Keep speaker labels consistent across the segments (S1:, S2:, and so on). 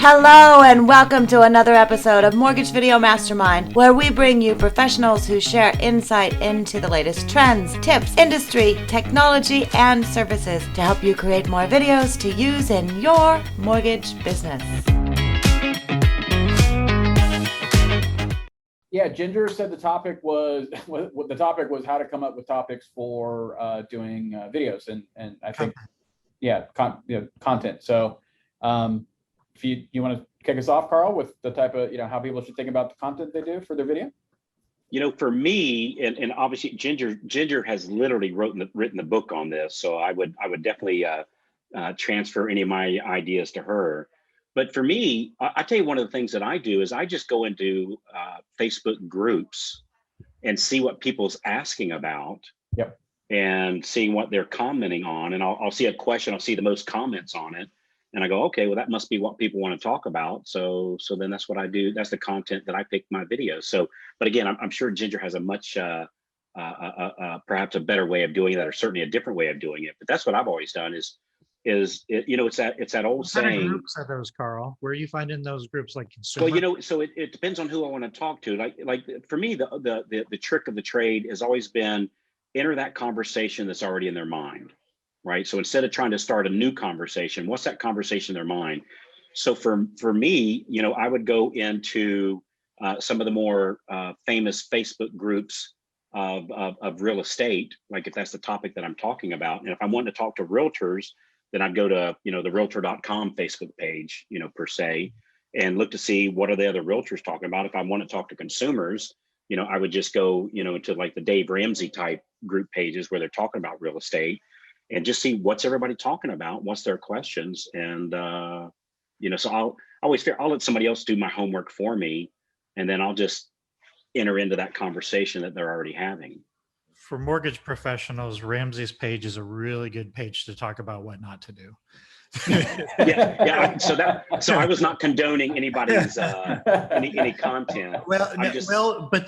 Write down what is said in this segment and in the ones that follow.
S1: Hello and welcome to another episode of Mortgage Video Mastermind, where we bring you professionals who share insight into the latest trends, tips, industry, technology, and services to help you create more videos to use in your mortgage business.
S2: Yeah, Ginger said the topic was how to come up with topics for doing videos, and I think content. So if you want to kick us off, Carl, with the type of how people should think about the content they do for their video.
S3: For me, and obviously Ginger has literally written the book on this, so I would definitely transfer any of my ideas to her. But for me, I tell you, one of the things that I do is I just go into Facebook groups and see what people's asking about.
S2: Yep.
S3: And seeing what they're commenting on, and I'll see a question, I'll see the most comments on it, and I go, okay, well, that must be what people want to talk about. So then that's what I do. That's the content that I pick my videos. So, but again, I'm sure Ginger has a much perhaps a better way of doing that, or certainly a different way of doing it. But that's what I've always done. It's that old saying.
S4: What kind of groups are those, Carl? Where are you finding those groups, like consumer?
S3: Well, so it depends on who I want to talk to. Like for me, the trick of the trade has always been enter that conversation that's already in their mind, right? So instead of trying to start a new conversation, what's that conversation in their mind? So for me, I would go into some of the more famous Facebook groups of real estate, like if that's the topic that I'm talking about. And if I want to talk to realtors, then I'd go to, the realtor.com Facebook page, per se, and look to see what are the other realtors talking about. If I want to talk to consumers, I would just go, into like the Dave Ramsey type group pages where they're talking about real estate, and just see what's everybody talking about, what's their questions. And, so I'll let somebody else do my homework for me, and then I'll just enter into that conversation that they're already having.
S4: For mortgage professionals, Ramsey's page is a really good page to talk about what not to do.
S3: Yeah. So I was not condoning anybody's any content.
S4: But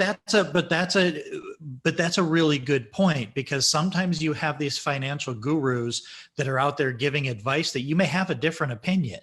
S4: that's a really good point, because sometimes you have these financial gurus that are out there giving advice that you may have a different opinion,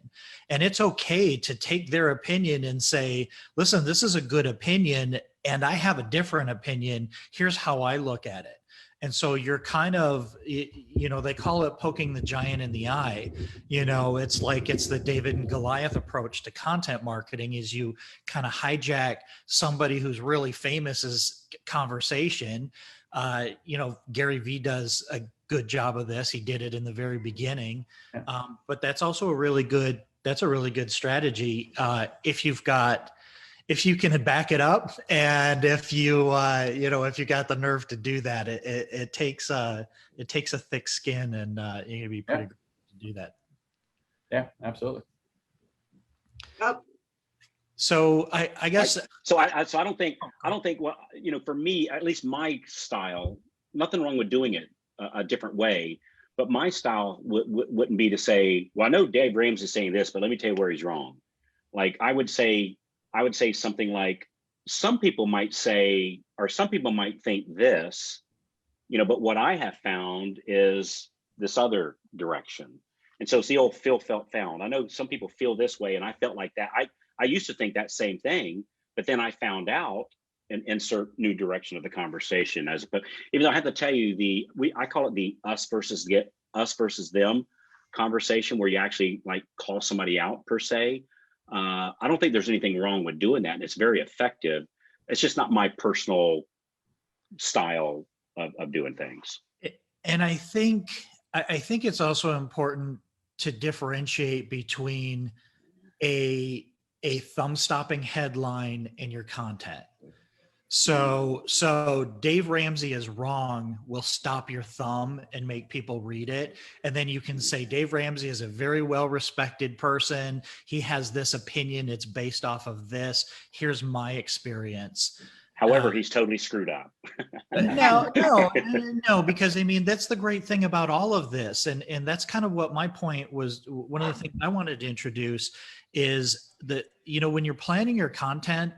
S4: and it's okay to take their opinion and say, listen, this is a good opinion, and I have a different opinion. Here's how I look at it. And so you're kind of, they call it poking the giant in the eye. It's like it's the David and Goliath approach to content marketing, is you kind of hijack somebody who's really famous's conversation. Gary Vee does a good job of this. He did it in the very beginning. But that's also a really good strategy. If you can back it up, and if you if you got the nerve to do that, it takes a thick skin, and you're gonna be pretty good to do that.
S2: Yeah, absolutely.
S4: So I guess
S3: I don't think for me, at least my style, nothing wrong with doing it a different way, but my style wouldn't be to say, well, I know Dave Ramsey is saying this, but let me tell you where he's wrong. Like I would say something like, some people might say, or some people might think this, but what I have found is this other direction. And so it's the old feel, felt, found. I know some people feel this way, and I felt like that. I used to think that same thing, but then I found out and insert new direction of the conversation. But even though I have to tell you, I call it the us versus them conversation, where you actually like call somebody out per se. I don't think there's anything wrong with doing that, and it's very effective. It's just not my personal style of doing things.
S4: And I think it's also important to differentiate between a thumb-stopping headline and your content. So Dave Ramsey is wrong will stop your thumb and make people read it. And then you can say, Dave Ramsey is a very well-respected person. He has this opinion. It's based off of this. Here's my experience.
S3: However, he's totally screwed up.
S4: No, because that's the great thing about all of this. And that's kind of what my point was. One of the things I wanted to introduce is that, when you're planning your content,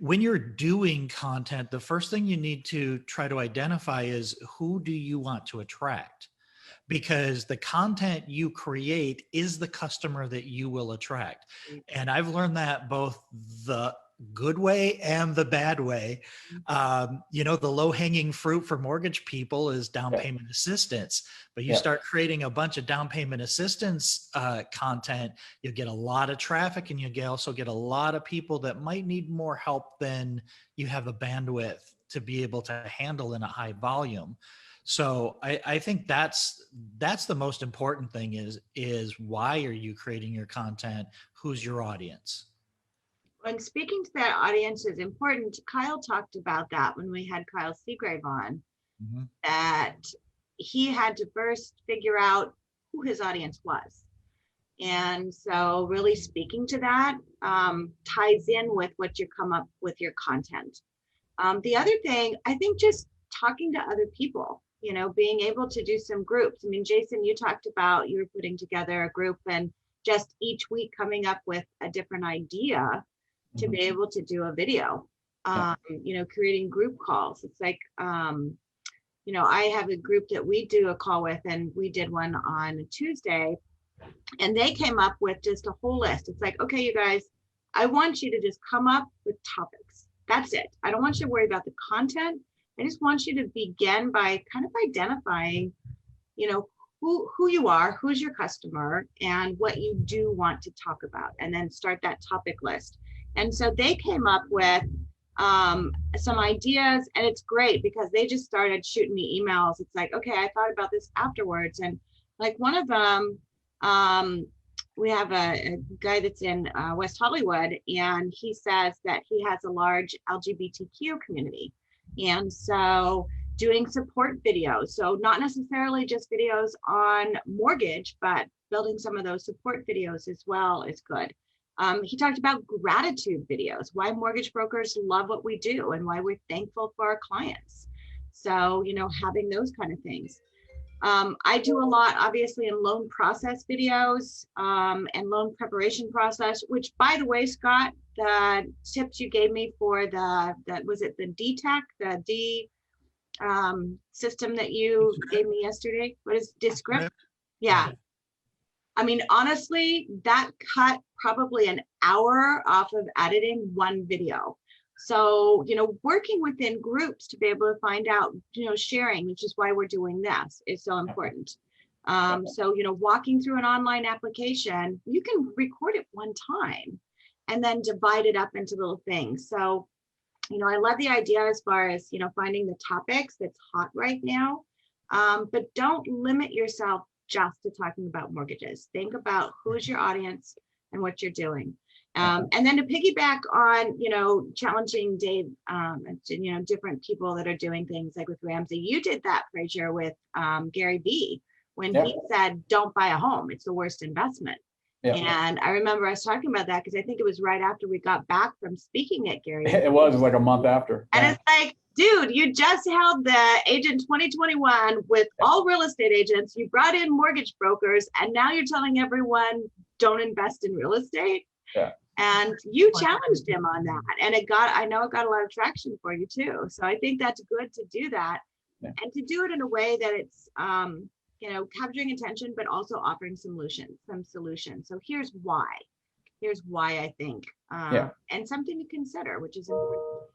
S4: when you're doing content, the first thing you need to try to identify is, who do you want to attract? because the content you create is the customer that you will attract. And I've learned that both the good way and the bad way. You know, the low hanging fruit for mortgage people is down payment assistance, but you start creating a bunch of down payment assistance content, you'll get a lot of traffic, and you also get a lot of people that might need more help than you have the bandwidth to be able to handle in a high volume. So I think that's the most important thing is why are you creating your content? Who's your audience?
S1: When speaking to that audience is important. Kyle talked about that when we had Kyle Seagrave on, that he had to first figure out who his audience was. And so really speaking to that ties in with what you come up with your content. The other thing, I think just talking to other people, you know, being able to do some groups. I mean, Jason, you talked about you were putting together a group and just each week coming up with a different idea to be able to do a video, you know, creating group calls. It's like, you know, I have a group that we do a call with, and we did one on Tuesday, and they came up with just a whole list. It's like, okay, you guys, I want you to just come up with topics. That's it. I don't want you to worry about the content. I just want you to begin by kind of identifying, you know, who you are, who's your customer, and what you do want to talk about, and then start that topic list. And so they came up with some ideas, and it's great because they just started shooting me emails. It's like, okay, I thought about this afterwards. And like one of them, we have a guy that's in West Hollywood, and he says that he has a large LGBTQ community. And so doing support videos, so not necessarily just videos on mortgage, but building some of those support videos as well is good. He talked about gratitude videos, why mortgage brokers love what we do and why we're thankful for our clients. So, you know, having those kind of things. I do a lot, obviously, in loan process videos and loan preparation process, which, by the way, Scott, the tips you gave me for was it the DTAC, the D system that you gave me yesterday? What is Descript? Yeah. I mean, honestly, that cut probably an hour off of editing one video. So, you know, working within groups to be able to find out, you know, sharing, which is why we're doing this, is so important. So, you know, walking through an online application, you can record it one time and then divide it up into little things. So, you know, I love the idea as far as, you know, finding the topics that's hot right now, but don't limit yourself just to talking about mortgages. Think about who's your audience and what you're doing. And then to piggyback on, you know, challenging Dave, you know, different people that are doing things like with Ramsey. You did that, Frazier, with Gary Vee, when he said, don't buy a home. It's the worst investment. And I remember us talking about that because I think it was right after we got back from speaking at Gary.
S2: It was like a month after.
S1: And it's like, dude, you just held the Agent 2021 with all real estate agents. You brought in mortgage brokers, and now you're telling everyone don't invest in real estate. And you challenged him on that, and I know it got a lot of traction for you too. So I think that's good to do that, and to do it in a way that it's, you know, capturing attention, but also offering some solutions. So here's why I think, and something to consider, which is important.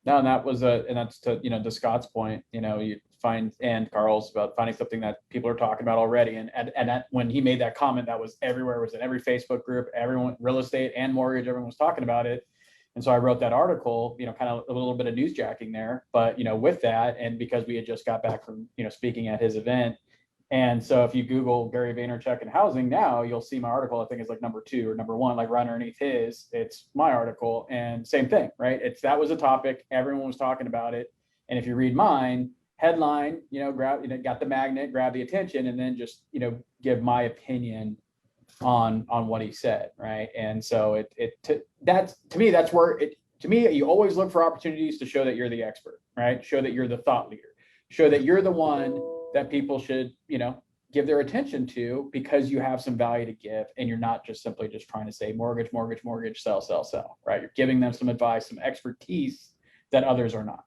S2: No, and that's to, you know, to Scott's point, you know, you find, and Carl's, about finding something that people are talking about already. And that, when he made that comment, that was everywhere, it was in every Facebook group, everyone, real estate and mortgage, everyone was talking about it. And so I wrote that article, you know, kind of a little bit of newsjacking there, but, you know, with that, and because we had just got back from, you know, speaking at his event. And so if you Google Gary Vaynerchuk and housing now, you'll see my article. I think it's like number 2 or number 1, like right underneath his, it's my article, and same thing, right? That was a topic, everyone was talking about it. And if you read mine, headline, you know, got the magnet, grab the attention, and then just, you know, give my opinion on what he said, right? And so to me, that's where you always look for opportunities to show that you're the expert, right? Show that you're the thought leader, show that you're the one that people should, you know, give their attention to, because you have some value to give, and you're not just simply just trying to say mortgage, sell, right? You're giving them some advice, some expertise that others are not.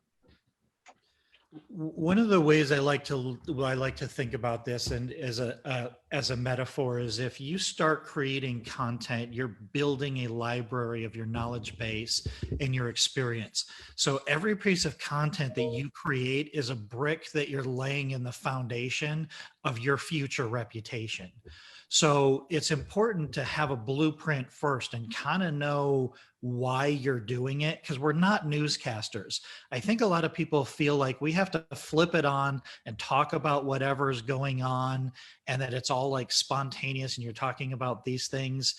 S4: One of the ways I like to think about this, and as a metaphor, is if you start creating content, you're building a library of your knowledge base and your experience. So every piece of content that you create is a brick that you're laying in the foundation of your future reputation. So it's important to have a blueprint first and kind of know why you're doing it, because we're not newscasters. I think a lot of people feel like we have to flip it on and talk about whatever is going on, and that it's all like spontaneous and you're talking about these things.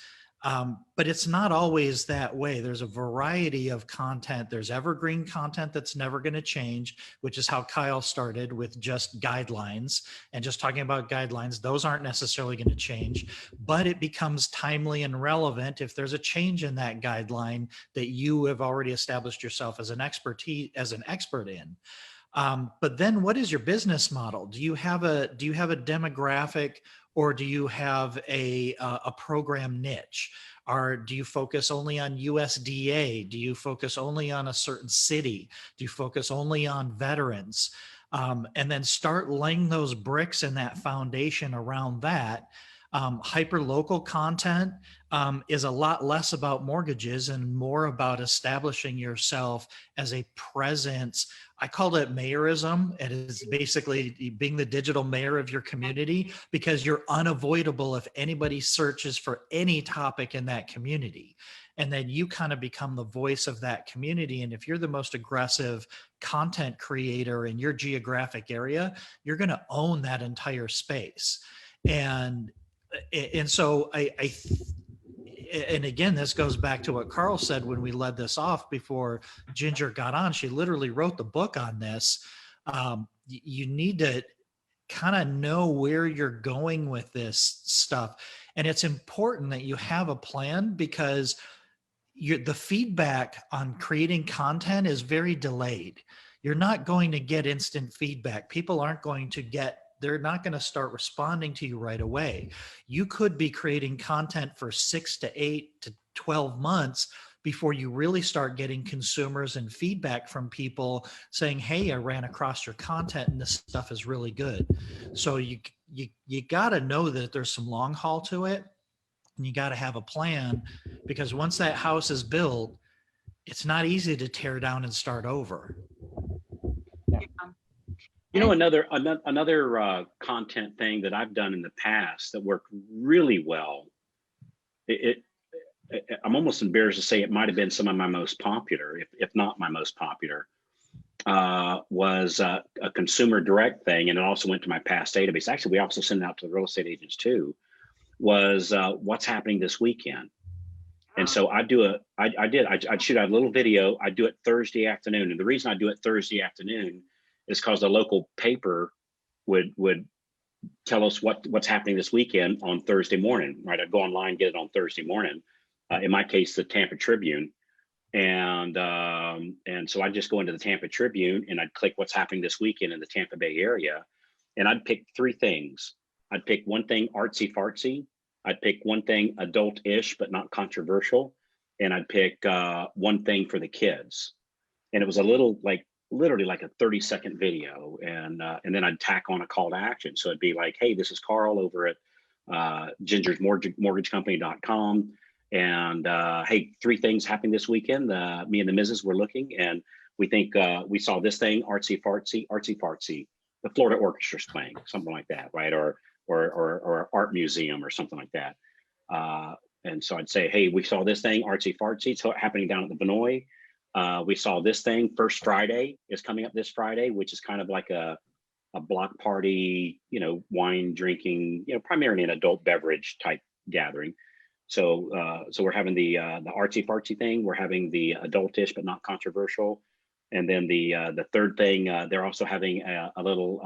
S4: But it's not always that way. There's a variety of content. There's evergreen content that's never going to change, which is how Kyle started with just guidelines and just talking about guidelines. Those aren't necessarily going to change, but it becomes timely and relevant if there's a change in that guideline that you have already established yourself as an expert in. But then what is your business model? Do you have a demographic, or do you have a program niche? Or do you focus only on USDA? Do you focus only on a certain city? Do you focus only on veterans? And then start laying those bricks in that foundation around that. Hyper local content is a lot less about mortgages and more about establishing yourself as a presence. I call it mayorism. It is basically being the digital mayor of your community, because you're unavoidable if anybody searches for any topic in that community. And then you kind of become the voice of that community. And if you're the most aggressive content creator in your geographic area, you're going to own that entire space. And so and again, this goes back to what Carl said when we led this off before Ginger got on. She literally wrote the book on this. You need to kind of know where you're going with this stuff. And it's important that you have a plan, because the feedback on creating content is very delayed. You're not going to get instant feedback. People aren't going to they're not going to start responding to you right away. You could be creating content for 6 to 8 to 12 months before you really start getting consumers and feedback from people saying, hey, I ran across your content and this stuff is really good. So you got to know that there's some long haul to it, and you got to have a plan, because once that house is built, it's not easy to tear down and start over.
S3: You know, another content thing that I've done in the past that worked really well, I'm almost embarrassed to say it might have been some of my most popular, if not my most popular, was a consumer direct thing. And it also went to my past database. Actually, we also send it out to the real estate agents too, was what's happening this weekend. And so I'd shoot out a little video. I'd do it Thursday afternoon. And the reason I do it Thursday afternoon is because the local paper would tell us what's happening this weekend on Thursday morning, right? I'd go online, get it on Thursday morning. In my case, the Tampa Tribune. And so I'd just go into the Tampa Tribune and I'd click what's happening this weekend in the Tampa Bay area. And I'd pick 3 things. I'd pick one thing artsy fartsy. I'd pick one thing adult-ish, but not controversial. And I'd pick one thing for the kids. And it was a little literally like a 30-second video, and then I'd tack on a call to action. So it'd be like, hey, this is Carl over at Ginger's mortgagecompany.com, and hey, 3 things happening this weekend. Me and the missus were looking, and we think we saw this thing, artsy fartsy. The Florida Orchestra's playing, something like that, right? Or art museum or something like that. And so I'd say, hey, we saw this thing, artsy fartsy. It's happening down at the Vinoy. We saw this thing, First Friday is coming up this Friday, which is kind of like a block party, wine drinking, primarily an adult beverage type gathering. So we're having the artsy fartsy thing. We're having the adultish, but not controversial. And then the third thing, they're also having a little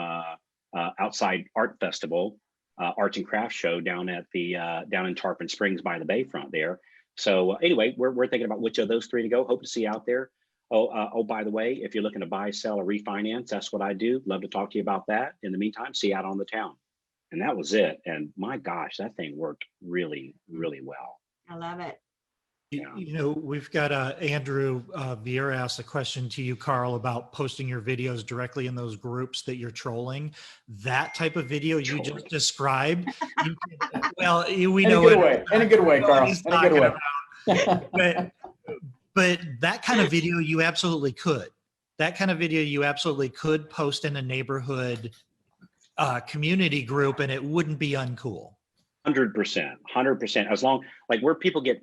S3: outside art festival, arts and crafts show down in Tarpon Springs by the bayfront there. So anyway, we're thinking about which of those 3 to go. Hope to see you out there. Oh, by the way, if you're looking to buy, sell, or refinance, that's what I do. Love to talk to you about that. In the meantime, see you out on the town. And that was it. And my gosh, that thing worked really, really well.
S5: I love it.
S4: You know, we've got Andrew Vieira asked a question to you, Carl, about posting your videos directly in those groups that you're trolling. That type of video you just described, we know
S2: in a good way, Carl.
S4: He's
S2: In a good way.
S4: But that kind of video you absolutely could. That kind of video you absolutely could post in a neighborhood community group, and it wouldn't be uncool.
S3: 100%. As long, like, where people get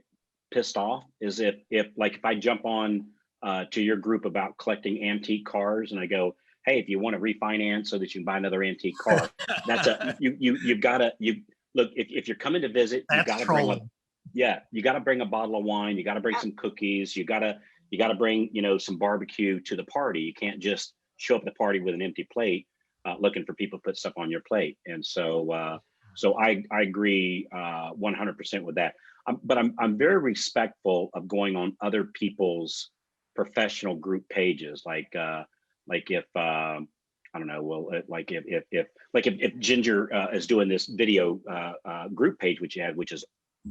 S3: pissed off is if I jump on to your group about collecting antique cars and I go, hey, if you want to refinance so that you can buy another antique car, that's you've got to look, if you're coming to visit, you got to bring you got to bring a bottle of wine, you got to bring some cookies, you got to bring, you know, some barbecue to the party. You can't just show up at the party with an empty plate looking for people to put stuff on your plate. And so so I agree 100% with that. But I'm very respectful of going on other people's professional group pages, like if I don't know, well, like if Ginger is doing this video group page, which you had, which is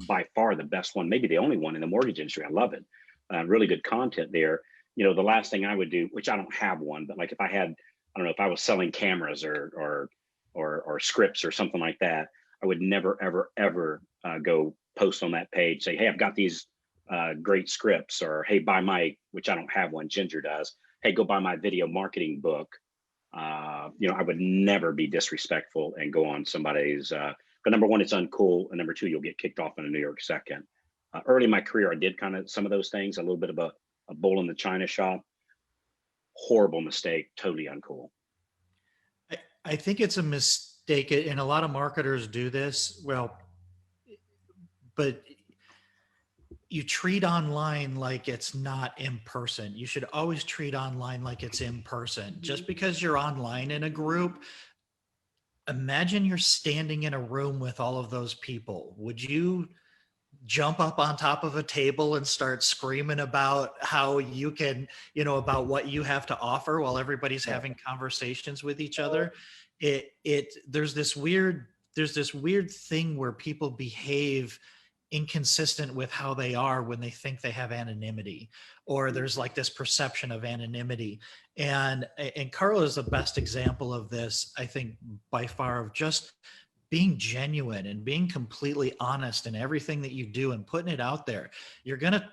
S3: by far the best one, maybe the only one in the mortgage industry. I love it. Really good content there. You know, the last thing I would do, which I don't have one, but like if I had, I don't know, if I was selling cameras or scripts or something like that, I would never, ever go post on that page, say, hey, I've got these great scripts, or hey, buy my, which I don't have one, Ginger does. Hey, go buy my video marketing book. You know, I would never be disrespectful and go on somebody's, but number one, it's uncool. And number two, you'll get kicked off in a New York second. Early in my career, I did kind of some of those things, a little bit of a bull in the china shop. Horrible mistake, totally uncool.
S4: I think it's a mistake, and a lot of marketers do this. Well, but you treat online like it's not in person. You should always treat online like it's in person. Just because you're online in a group, imagine you're standing in a room with all of those people. Would you jump up on top of a table and start screaming about how you can, you know, about what you have to offer while everybody's having conversations with each other? There's this weird thing where people behave inconsistent with how they are when they think they have anonymity, or there's like this perception of anonymity. And Carl is the best example of this, I think, by far, of just being genuine and being completely honest in everything that you do and putting it out there. You're gonna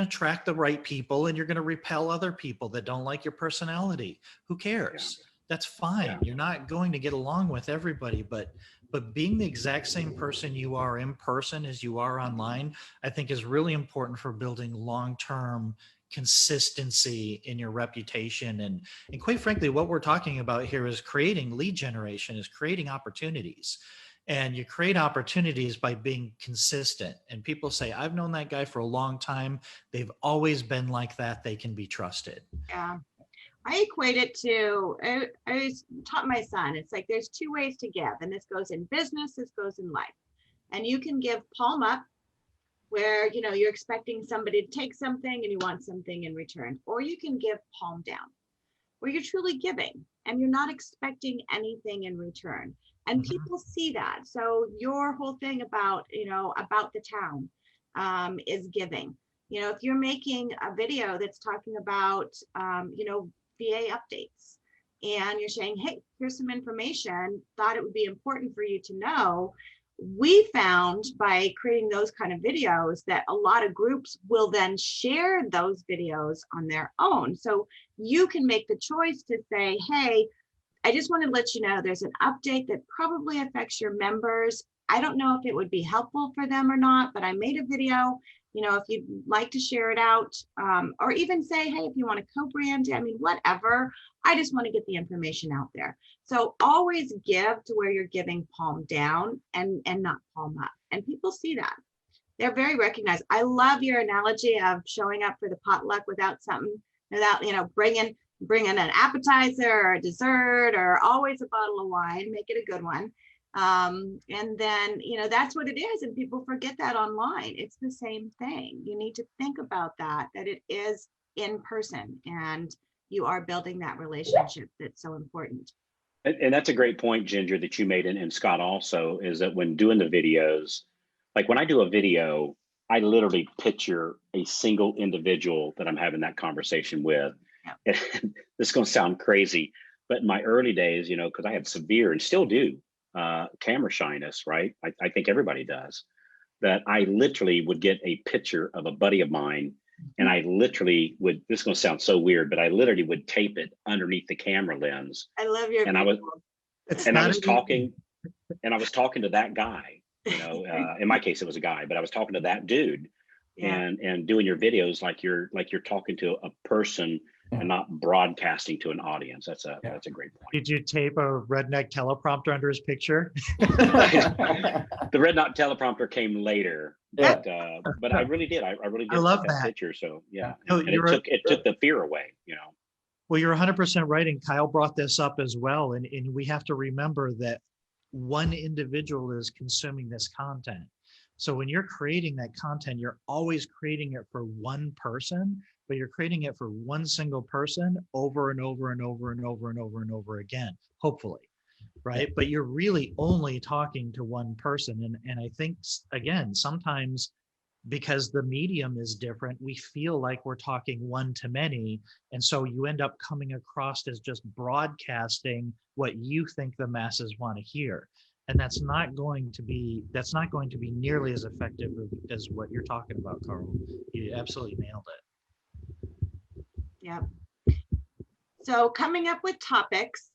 S4: attract the right people, and you're gonna repel other people that don't like your personality. Who cares? Yeah. That's fine. Yeah. You're not going to get along with everybody, but being the exact same person you are in person as you are online, I think is really important for building long-term consistency in your reputation. And quite frankly, what we're talking about here is creating lead generation, is creating opportunities. And you create opportunities by being consistent. And people say, I've known that guy for a long time. They've always been like that. They can be trusted.
S5: Yeah. I equate it to, I always taught my son, it's like there's two ways to give, and this goes in business, this goes in life. And you can give palm up, where, you know, you're expecting somebody to take something and you want something in return, or you can give palm down, where you're truly giving and you're not expecting anything in return. And people see that. So your whole thing about, you know, about the town is giving. You know, if you're making a video that's talking about, you know, VA updates, and you're saying, hey, here's some information, thought it would be important for you to know. We found by creating those kind of videos that a lot of groups will then share those videos on their own. So you can make the choice to say, hey, I just want to let you know there's an update that probably affects your members. I don't know if it would be helpful for them or not, but I made a video. You know, if you'd like to share it out, or even say, hey, if you want to co-brand it, I mean, whatever, I just want to get the information out there. So always give to where you're giving palm down and not palm up. And people see that. They're very recognized. I love your analogy of showing up for the potluck without something, without, you know, bringing an appetizer or a dessert, or always a bottle of wine, make it a good one. And then, you know, that's what it is. And people forget that online. It's the same thing. You need to think about that it is in person, and you are building that relationship that's so important.
S3: And that's a great point, Ginger, that you made, and Scott also, is that when doing the videos, like when I do a video, I literally picture a single individual that I'm having that conversation with.
S5: Yeah.
S3: And this is going to sound crazy, but in my early days, you know, because I had severe and still do camera shyness, right? I think everybody does. That I literally would get a picture of a buddy of mine, and I literally would. This is going to sound so weird, but I literally would tape it underneath the camera lens.
S5: I love your
S3: And I was talking, and I was talking to that guy. You know, in my case, it was a guy, but I was talking to that dude,
S5: Yeah.
S3: and doing your videos like you're talking to a person and not broadcasting to an audience. That's a great point.
S4: Did you tape a redneck teleprompter under his picture?
S3: The redneck teleprompter came later, but I really did. I really did.
S4: I love
S3: take
S4: that
S3: picture. So yeah,
S4: No,
S3: and it took the fear away. You know.
S4: Well, you're 100% right. And Kyle brought this up as well. And we have to remember that one individual is consuming this content. So when you're creating that content, you're always creating it for one person, but you're creating it for one single person over and over and over and over and over and over again, hopefully, right? But you're really only talking to one person. And I think, again, sometimes because the medium is different, we feel like we're talking one to many. And so you end up coming across as just broadcasting what you think the masses want to hear. And that's not going to be nearly as effective as what you're talking about, Carl. You absolutely nailed it.
S5: Yeah. So coming up with topics,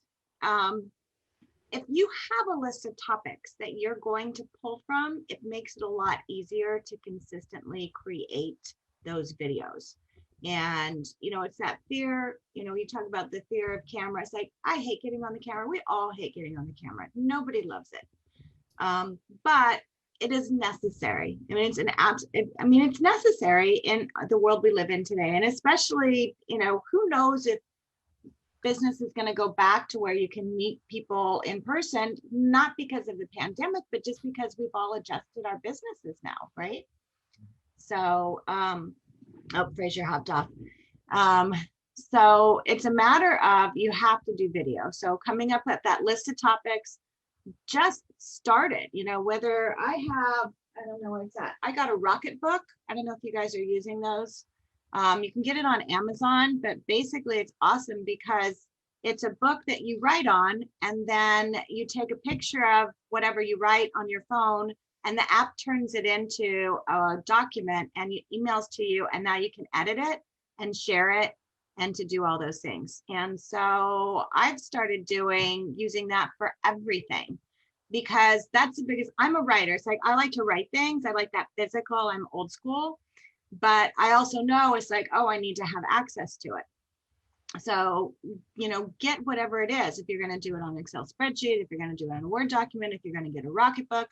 S5: if you have a list of topics that you're going to pull from, it makes it a lot easier to consistently create those videos. And, you know, it's that fear, you know, you talk about the fear of camera. It's like, I hate getting on the camera. We all hate getting on the camera. Nobody loves it. But it is necessary. I mean, it's necessary in the world we live in today. And especially, you know, who knows if business is going to go back to where you can meet people in person, not because of the pandemic, but just because we've all adjusted our businesses now, right? So, Frazier hopped off. So it's a matter of, you have to do video. So coming up with that list of topics, just start it, you know, whether I don't know what's that. I got a Rocket Book. I don't know if you guys are using those. You can get it on Amazon, but basically it's awesome because it's a book that you write on, and then you take a picture of whatever you write on your phone, and the app turns it into a document and it emails to you, and now you can edit it and share it and to do all those things. And so I've started using that for everything, because that's the biggest. I'm a writer. It's like, I like to write things. I like that physical. I'm old school. But I also know it's like, oh, I need to have access to it. So, you know, get whatever it is. If you're going to do it on an Excel spreadsheet, if you're going to do it on a Word document, if you're going to get a Rocket Book,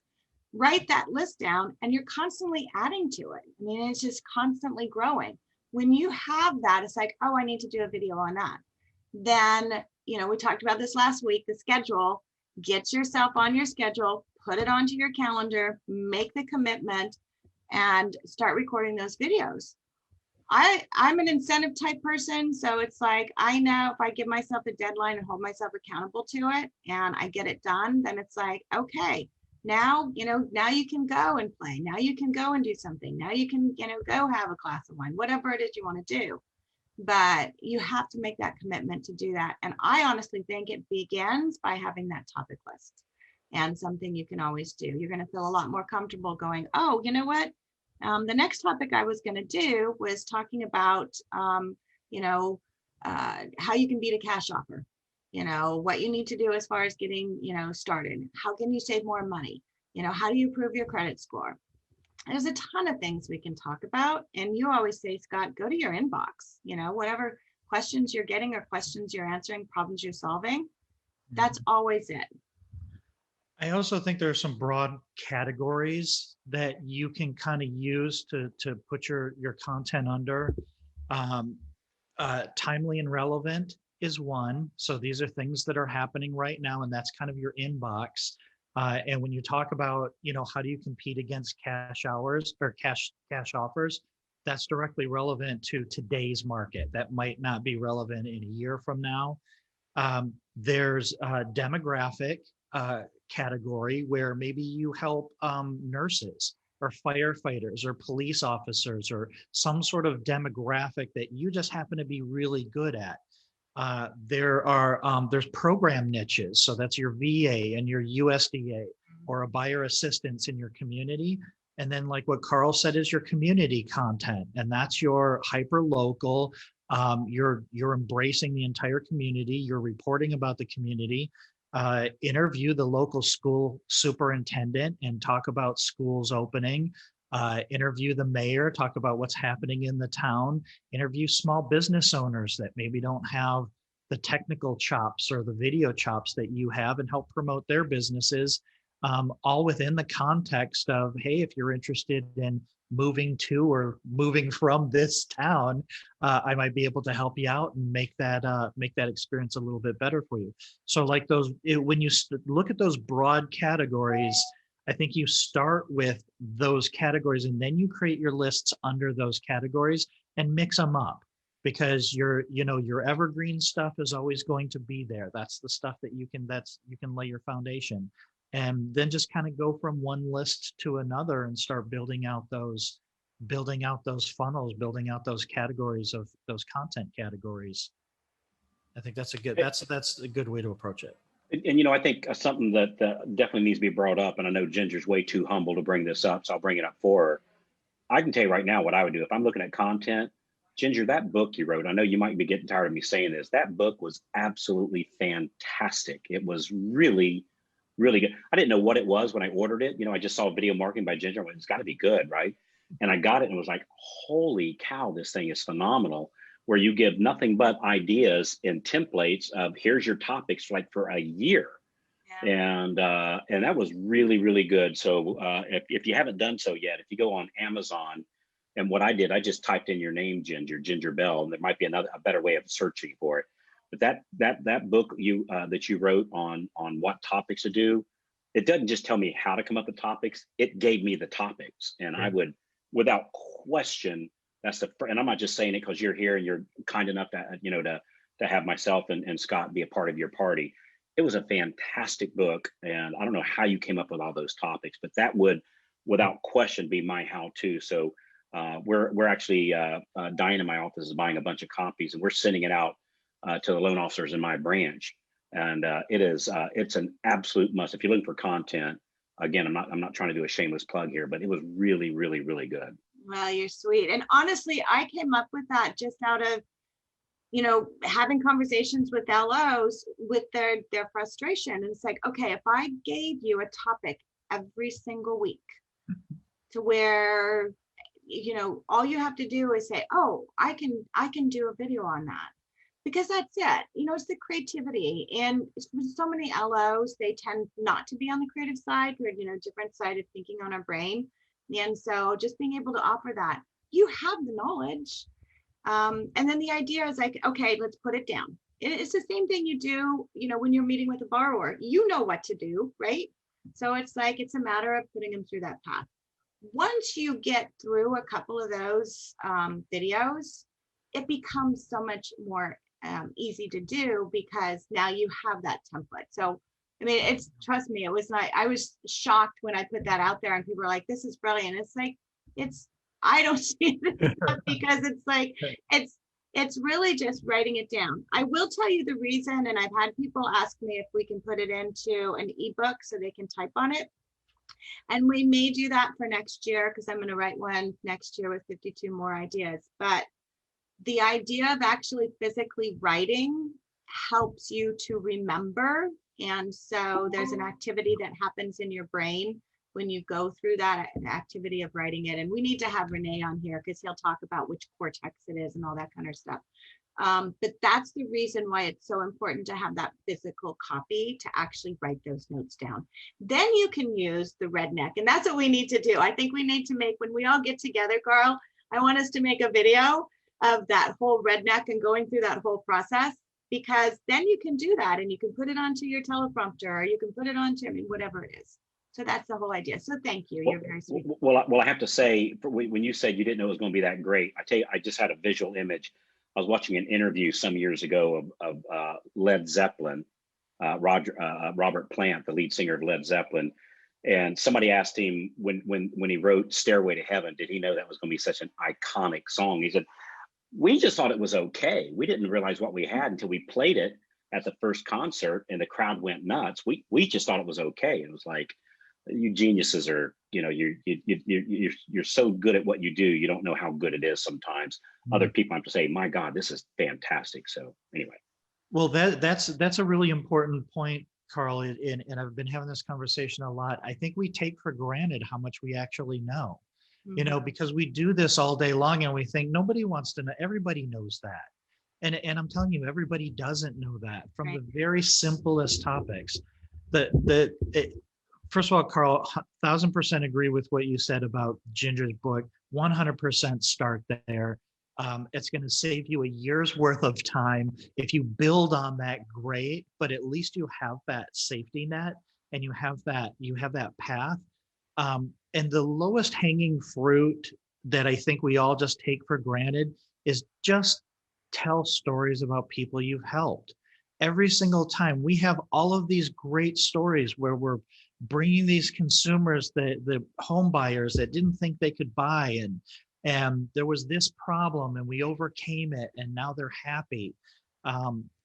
S5: write that list down, and you're constantly adding to it. I mean, it's just constantly growing. When you have that, it's like, oh, I need to do a video on that. Then, you know, we talked about this last week, the schedule. Get yourself on your schedule, put it onto your calendar, make the commitment, and start recording those videos. I'm an incentive type person. So it's like, I know if I give myself a deadline and hold myself accountable to it and I get it done, then it's like, okay, now, you know, now you can go and play. Now you can go and do something. Now you can, you know, go have a glass of wine, whatever it is you want to do. But you have to make that commitment to do that. And I honestly think it begins by having that topic list, and something you can always do. You're going to feel a lot more comfortable going, oh, you know what? The next topic I was going to do was talking about, you know, how you can beat a cash offer, you know, what you need to do as far as getting, you know, started. How can you save more money? You know, how do you improve your credit score? There's a ton of things we can talk about. And you always say, Scott, go to your inbox, you know, whatever questions you're getting or questions you're answering, problems you're solving, that's always it.
S4: I also think there are some broad categories that you can kind of use to put your content under. Timely and relevant is one. So these are things that are happening right now, and that's kind of your inbox. And when you talk about, you know, how do you compete against cash hours or cash offers, that's directly relevant to today's market. That might not be relevant in a year from now. There's a demographic category where maybe you help nurses are firefighters or police officers or some sort of demographic that you just happen to be really good at. There's program niches. So that's your VA and your USDA or a buyer assistance in your community. And then like what Carl said is your community content. And that's your hyper local. You're embracing the entire community. You're reporting about the community. Interview the local school superintendent and talk about schools opening. Interview the mayor, talk about what's happening in the town. Interview small business owners that maybe don't have the technical chops or the video chops that you have, and help promote their businesses, all within the context of, hey, if you're interested in moving to or moving from this town, I might be able to help you out and make that experience a little bit better for you. So like when you look at those broad categories, I think you start with those categories and then you create your lists under those categories and mix them up, because your evergreen stuff is always going to be there. That's the stuff that you can lay your foundation, and then just kind of go from one list to another and start building out those funnels, building out those categories of those content categories. I think that's a good way to approach it.
S3: And I think something that definitely needs to be brought up, and I know Ginger's way too humble to bring this up, so I'll bring it up for her. I can tell you right now what I would do if I'm looking at content. Ginger, that book you wrote, I know you might be getting tired of me saying this, that book was absolutely fantastic. It was really, really good. I didn't know what it was when I ordered it. I just saw video marketing by Ginger. It's got to be good, right? And I got it and was like, holy cow, this thing is phenomenal. Where you give nothing but ideas and templates of here's your topics for a year. Yeah. And that was really, really good. So if you haven't done so yet, if you go on Amazon, and what I did, I just typed in your name, Ginger Bell, and there might be a better way of searching for it. But that book that you wrote on what topics to do, it doesn't just tell me how to come up with topics, it gave me the topics. And I would, without question, and I'm not just saying it because you're here and you're kind enough to have myself and Scott be a part of your party. It was a fantastic book, and I don't know how you came up with all those topics, but that would, without question, be my how-to. So we're actually Diane in my office is buying a bunch of copies, and we're sending it out to the loan officers in my branch. And it's an absolute must if you're looking for content. Again, I'm not trying to do a shameless plug here, but it was really, really, really good.
S5: Well, you're sweet. And honestly, I came up with that just out of, having conversations with LOs with their frustration. And it's like, okay, if I gave you a topic every single week to where, all you have to do is say, oh, I can do a video on that. Because that's it. It's the creativity. And so many LOs, they tend not to be on the creative side. We're, different side of thinking on our brain. And so just being able to offer that, you have the knowledge. And then the idea is like, okay, let's put it down. It's the same thing you do, when you're meeting with a borrower, what to do, right? So it's like, it's a matter of putting them through that path. Once you get through a couple of those videos, it becomes so much more easy to do because now you have that template. So trust me, it was like, I was shocked when I put that out there and people were like, this is brilliant. It's like, I don't see it because it's like, it's really just writing it down. I will tell you the reason, and I've had people ask me if we can put it into an ebook so they can type on it. And we may do that for next year because I'm going to write one next year with 52 more ideas. But the idea of actually physically writing helps you to remember. And so there's an activity that happens in your brain when you go through that activity of writing it. And we need to have Renee on here because he'll talk about which cortex it is and all that kind of stuff. But that's the reason why it's so important to have that physical copy to actually write those notes down. Then you can use the redneck. And that's what we need to do. I think we need to make, when we all get together, Carl, I want us to make a video of that whole redneck and going through that whole process, because then you can do that and you can put it onto your teleprompter or you can put it onto, whatever it is. So that's the whole idea. So thank you. You're very sweet.
S3: Well, I have to say, when you said you didn't know it was going to be that great, I tell you, I just had a visual image. I was watching an interview some years ago of Led Zeppelin, Robert Plant, the lead singer of Led Zeppelin. And somebody asked him when he wrote Stairway to Heaven, did he know that was going to be such an iconic song? He said, we just thought it was okay. We didn't realize what we had until we played it at the first concert and the crowd went nuts. We just thought it was okay. It was like, you geniuses are, you're so good at what you do. You don't know how good it is sometimes. Other people have to say, my God, this is fantastic. So anyway.
S4: Well, that's a really important point, Carl, and I've been having this conversation a lot. I think we take for granted how much we actually know, because we do this all day long and we think nobody wants to know. Everybody knows that. And I'm telling you, everybody doesn't know that from the very simplest topics. First of all, Carl, 1000% agree with what you said about Ginger's book. 100% start there. It's going to save you a year's worth of time. If you build on that, great, but at least you have that safety net and you have that path. And the lowest hanging fruit that I think we all just take for granted is just tell stories about people you've helped. Every single time we have all of these great stories where we're bringing these consumers, the home buyers that didn't think they could buy, and there was this problem and we overcame it and now they're happy.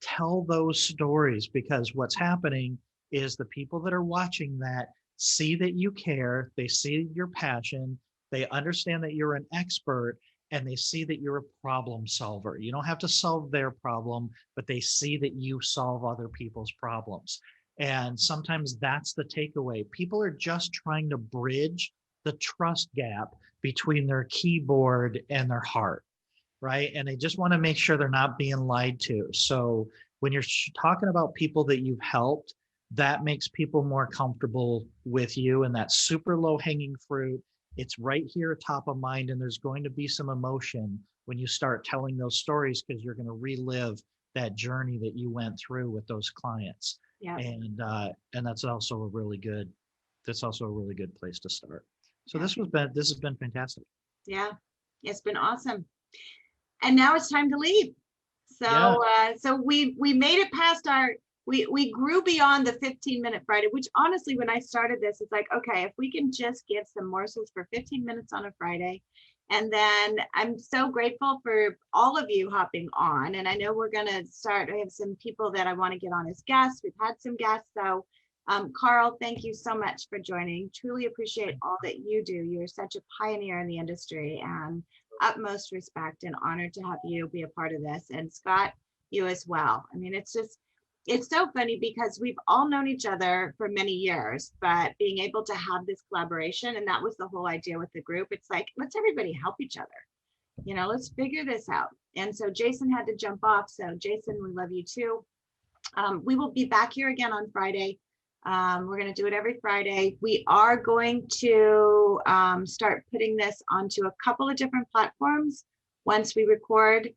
S4: Tell those stories, because what's happening is the people that are watching that see that you care, they see your passion, they understand that you're an expert, and they see that you're a problem solver. You don't have to solve their problem, but they see that you solve other people's problems. And sometimes that's the takeaway. People are just trying to bridge the trust gap between their keyboard and their heart, right? And they just want to make sure they're not being lied to. So when you're talking about people that you've helped, that makes people more comfortable with you, and that super low hanging fruit. It's right here top of mind, and there's going to be some emotion when you start telling those stories, because you're going to relive that journey that you went through with those clients.
S5: Yeah.
S4: And that's also a really good place to start. So this has been fantastic.
S5: Yeah, it's been awesome. And now it's time to leave. So so we made it past we grew beyond the 15-minute Friday, which honestly, when I started this, it's like, okay, if we can just give some morsels for 15 minutes on a Friday. And then I'm so grateful for all of you hopping on. And I know we're going to start. I have some people that I want to get on as guests. We've had some guests. So Carl, thank you so much for joining. Truly appreciate all that you do. You're such a pioneer in the industry, and utmost respect and honor to have you be a part of this. And Scott, you as well. I mean, it's so funny because we've all known each other for many years, but being able to have this collaboration, and that was the whole idea with the group. It's like, let's everybody help each other. Let's figure this out. And so Jason had to jump off. So Jason, we love you too. We will be back here again on Friday. We're going to do it every Friday. We are going to start putting this onto a couple of different platforms once we record.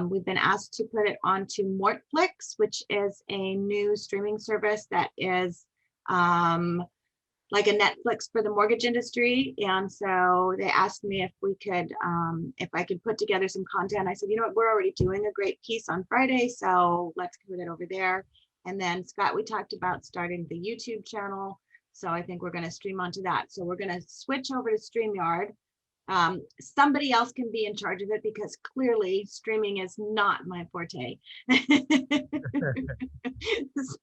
S5: We've been asked to put it onto Mortflix, which is a new streaming service that is like a Netflix for the mortgage industry. And so they asked me if I could put together some content. I said, you know what, we're already doing a great piece on Friday, so let's put it over there. And then Scott, we talked about starting the YouTube channel. So I think we're going to stream onto that. So we're going to switch over to StreamYard. Somebody else can be in charge of it, because clearly streaming is not my forte.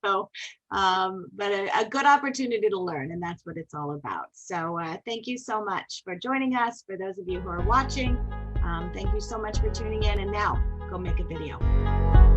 S5: So, but a good opportunity to learn, and that's what it's all about. So thank you so much for joining us. For those of you who are watching, thank you so much for tuning in, and now go make a video.